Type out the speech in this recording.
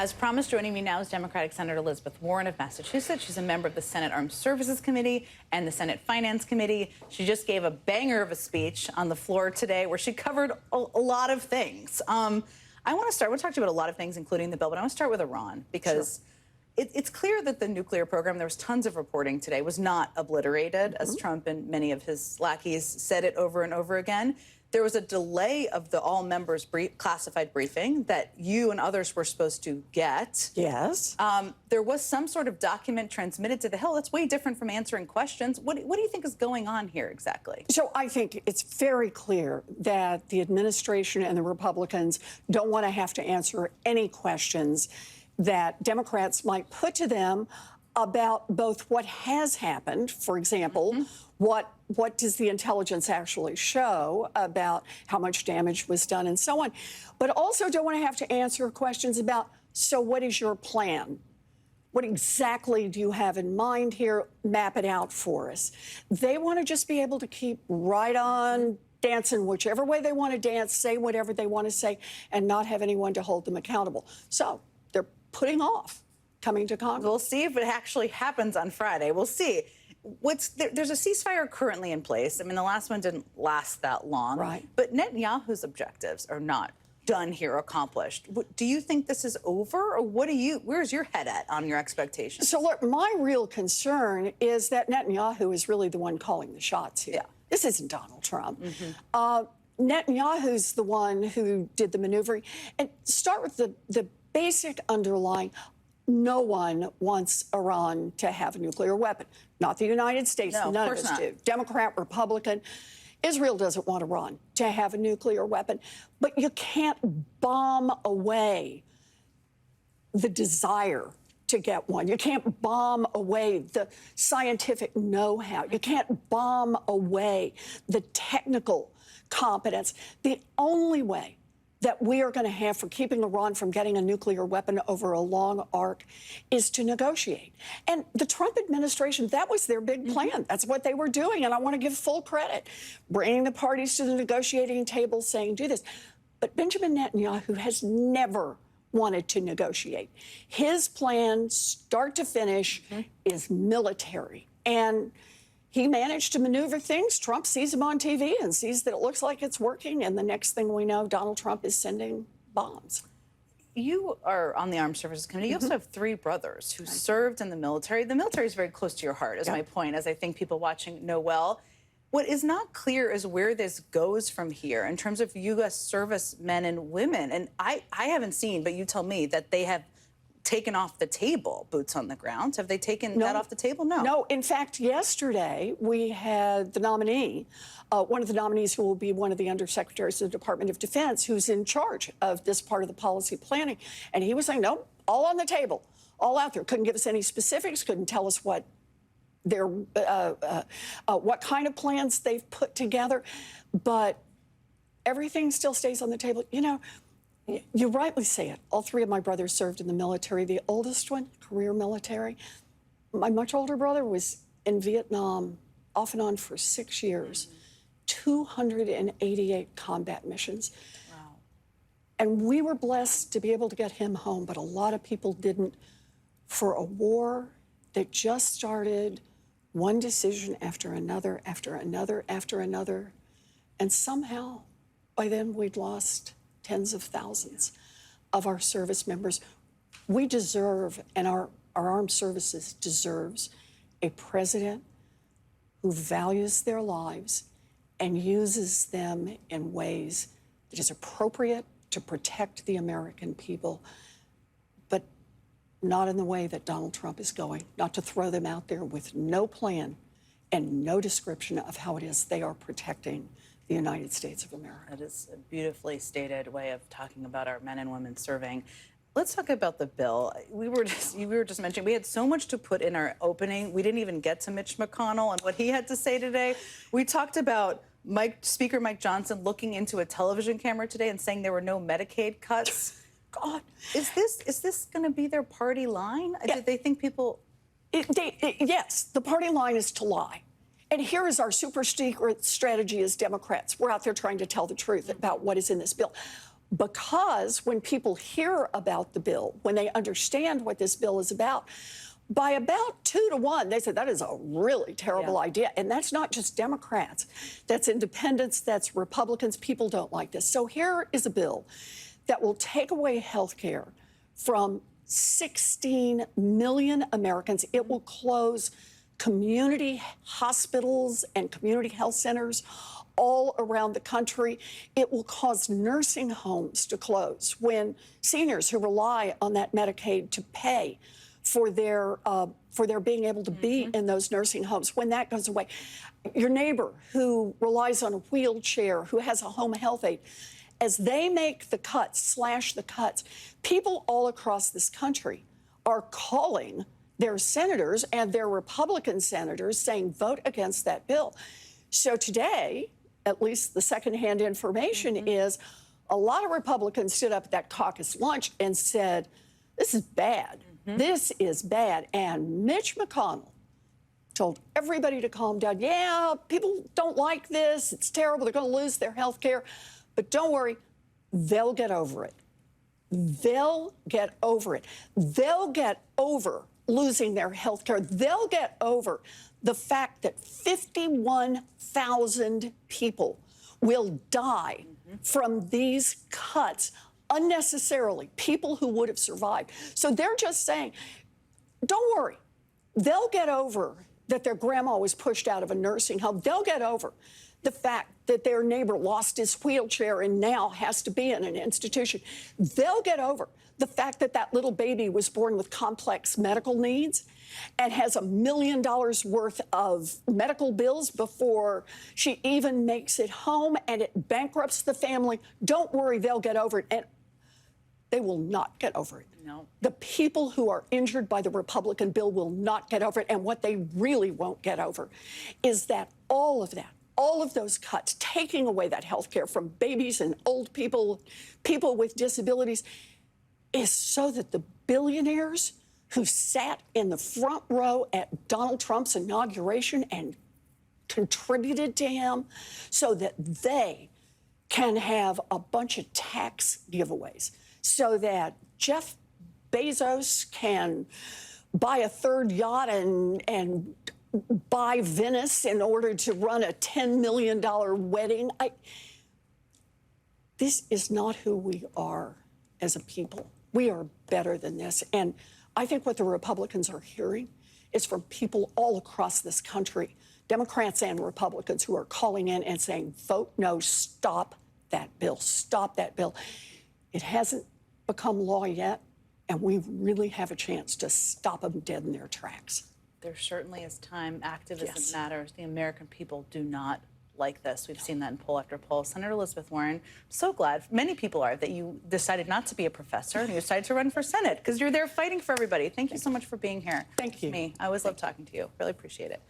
As promised, joining me now is Democratic Senator Elizabeth Warren of Massachusetts. She's a member of the Senate Armed Services Committee and the Senate Finance Committee. She just gave a banger of a speech on the floor today where she covered a lot of things. I want to start, we'll talk to you about a lot of things, including the bill, but I want to start with Iran because it's clear that the nuclear program, there was tons of reporting today, was not obliterated, as Trump and many of his lackeys said it over and over again. There was a delay of the all-members classified briefing that you and others were supposed to get. Yes. There was some sort of document transmitted to the Hill. That's way different from answering questions. What do you think is going on here exactly? So I think it's very clear that the administration and the Republicans don't want to have to answer any questions that Democrats might put to them about both what has happened, for example, what does the intelligence actually show about how much damage was done and so on, but also don't want to have to answer questions about, so what is your plan? What exactly do you have in mind here? Map it out for us. They want to just be able to keep right on dancing whichever way they want to dance, say whatever they want to say, and not have anyone to hold them accountable. So they're putting off coming to Congress. We'll see if it actually happens on Friday. We'll see. There's a ceasefire currently in place. I mean, the last one didn't last that long. Right. But Netanyahu's objectives are not done here, accomplished. Do you think this is over, or where's your head at on your expectations? So look, my real concern is that Netanyahu is really the one calling the shots here. Yeah. This isn't Donald Trump. Netanyahu's the one who did the maneuvering. And start with the basic underlying. No one wants Iran to have a nuclear weapon. Not the United States. No, none of us do. Democrat, Republican. Israel doesn't want Iran to have a nuclear weapon. But you can't bomb away the desire to get one. You can't bomb away the scientific know-how. You can't bomb away the technical competence. The only way that we are going to have for keeping Iran from getting a nuclear weapon over a long arc is to negotiate. And the Trump administration, that was their big plan. That's what they were doing, and I want to give full credit. Bringing the parties to the negotiating table saying, do this. But Benjamin Netanyahu has never wanted to negotiate. His plan, start to finish, is military. And he managed to maneuver things. Trump sees him on TV and sees that it looks like it's working. And the next thing we know, Donald Trump is sending bombs. You are on the Armed Services Committee. You also have three brothers who served in the military. The military is very close to your heart, is my point, as I think people watching know well. What is not clear is where this goes from here in terms of U.S. servicemen and women. And I haven't seen, but you tell me, that they have taken off the table, boots on the ground. Have they taken that off the table? No. No. In fact, yesterday we had the nominee, one of the nominees who will be one of the undersecretaries of the Department of Defense, who's in charge of this part of the policy planning. And he was saying, no, all on the table, all out there. Couldn't give us any specifics, couldn't tell us what their, what kind of plans they've put together. But everything still stays on the table. You know, you rightly say it. All three of my brothers served in the military. The oldest one, career military. My much older brother was in Vietnam off and on for 6 years, 288 combat missions. Wow. And we were blessed to be able to get him home, but a lot of people didn't, for a war that just started, one decision after another, after another, after another. And somehow, by then, we'd lost tens of thousands of our service members. We deserve, and our armed services deserves, a president who values their lives and uses them in ways that is appropriate to protect the American people, but not in the way that Donald Trump is going, not to throw them out there with no plan and no description of how it is they are protecting the United States of America. That is a beautifully stated way of talking about our men and women serving. Let's talk about the bill. We were just mentioning, we had so much to put in our opening. We didn't even get to Mitch McConnell and what he had to say today. We talked about Speaker Mike Johnson looking into a television camera today and saying there were no Medicaid cuts. God, is this going to be their party line? Yeah. Did they think people? Yes, the party line is to lie. And here is our super secret strategy as Democrats. We're out there trying to tell the truth about what is in this bill. because when people hear about the bill, when they understand what this bill is about, by about 2 to 1, they said that is a really terrible idea. And that's not just Democrats. That's independents, that's Republicans. People don't like this. So here is a bill that will take away health care from 16 million Americans. It will close community hospitals and community health centers all around the country. It will cause nursing homes to close when seniors who rely on that Medicaid to pay for their being able to be in those nursing homes, when that goes away. Your neighbor who relies on a wheelchair, who has a home health aide, as they make the cuts, slash the cuts, people all across this country are calling their senators and their Republican senators saying, vote against that bill. So today, at least the secondhand information is a lot of Republicans stood up at that caucus lunch and said, this is bad. This is bad. And Mitch McConnell told everybody to calm down. Yeah, people don't like this. It's terrible. They're going to lose their health care. But don't worry, they'll get over it. They'll get over it. They'll get over losing their health care. They'll get over the fact that 51,000 people will die from these cuts unnecessarily, people who would have survived. So they're just saying, don't worry, they'll get over that their grandma was pushed out of a nursing home. They'll get over the fact that their neighbor lost his wheelchair and now has to be in an institution. They'll get over the fact that that little baby was born with complex medical needs and has $1 million worth of medical bills before she even makes it home, and it bankrupts the family. Don't worry, they'll get over it. And they will not get over it. No. The people who are injured by the Republican bill will not get over it. And what they really won't get over is that all of those cuts, taking away that health care from babies and old people, people with disabilities, is so that the billionaires who sat in the front row at Donald Trump's inauguration and contributed to him, so that they can have a bunch of tax giveaways, so that Jeff Bezos can buy a third yacht and buy Venice in order to run a $10 million wedding. This is not who we are as a people. We are better than this. And I think what the Republicans are hearing is from people all across this country, Democrats and Republicans, who are calling in and saying, vote no, stop that bill, stop that bill. It hasn't become law yet, and we really have a chance to stop them dead in their tracks. There certainly is time. Activism matters. The American people do not like this. We've seen that in poll after poll. Senator Elizabeth Warren, I'm so glad, many people are, that you decided not to be a professor and you decided to run for Senate because you're there fighting for everybody. Thank you so much for being here. Thank you. Me. I always love talking to you. Really appreciate it.